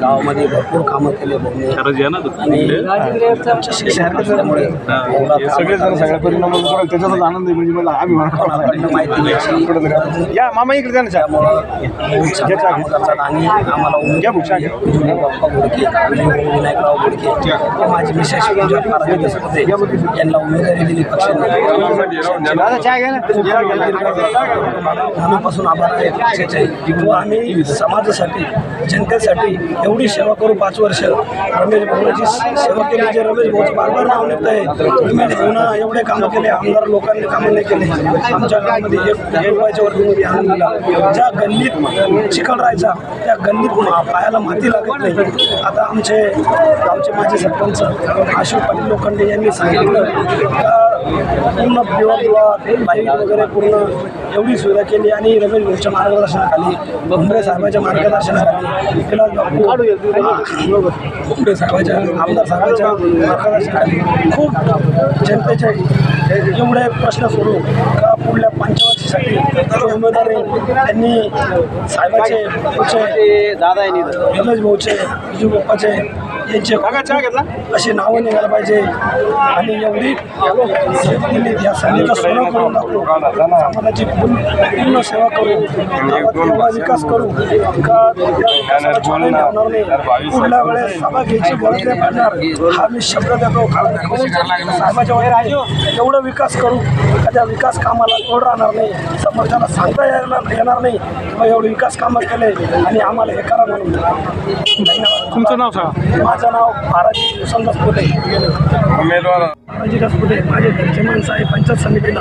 गावामध्ये भरपूर कामं केले भाऊने आणि शिक्षण असल्यामुळे सगळे जण सगळ्या परिणाम त्याच्याचाच आनंद आहे. म्हणजे मला आम्ही माहिती घ्यायची या मामा इकडे जाण्याच्या आणि आम्हाला बाप्पा घोडके विनायकराव घोडके माझी मिसेस होते यांना उमेदवारी दिली पक्षाने मनापासून आभार आहे पक्षाचे. आम्ही समाजासाठी जनतेसाठी एवढी सेवा करू. 5 वर्ष रमेश भाऊची सेवा केली. जे रमेश भाऊचं बार नाव निघत आहे. रमेश भाऊनं एवढे कामं केले. आमदार लोकांनी कामं नाही केले. आमच्या गावामध्ये 1 रुपयाच्या वरती आणून दिला. ज्या गल्लीत चिखल राहायचा त्या गल्लीत पायाला माती लागत नाही. आता आमचे गावचे माजी सरपंच अशोक पाटील लोखंडे यांनी सांगितलं पूर्ण लाईट वगैरे पूर्ण एवढी सुविधा केली. आणि रमेश भाऊच्या मार्गदर्शनाखाली भुमरे साहेबांच्या मार्गदर्शनाखाली विलास बापू भुमरे साहेबांच्या आमदार साहेबांच्या मार्गदर्शनाखाली खूप जनतेचे एवढे प्रश्न सोडू का पुढल्या पंचवर्षीसाठी उमेदवार त्यांनी साहेबाचे दादा रमेश भाऊचे विजू बाप्पाचे यांचे अशी नावं निघायला पाहिजे. आणि एवढी या संधीचा सोनं करून दाखवू. समाजाची पूर्ण सेवा करू. एवढा विकास करू का होणार नाही. पुढल्या वेळेस सभा घ्यायची गरज नाही पडणार हा मी शब्द देतो. साहेबाच्या वयात एवढं विकास करू का त्या विकास कामाला तोड राहणार नाही. समोरच्याला सांगता येणार नाही किंवा एवढे विकास कामं केले आणि आम्हाला हे करा म्हणून. धन्यवाद. तुमचं नाव सांगा. माझं नाव बाराजी यशवंत दसपुते. उमेदवार बाराजी दसपुते. माझे घरचे माणसं आहे पंचायत समितीला.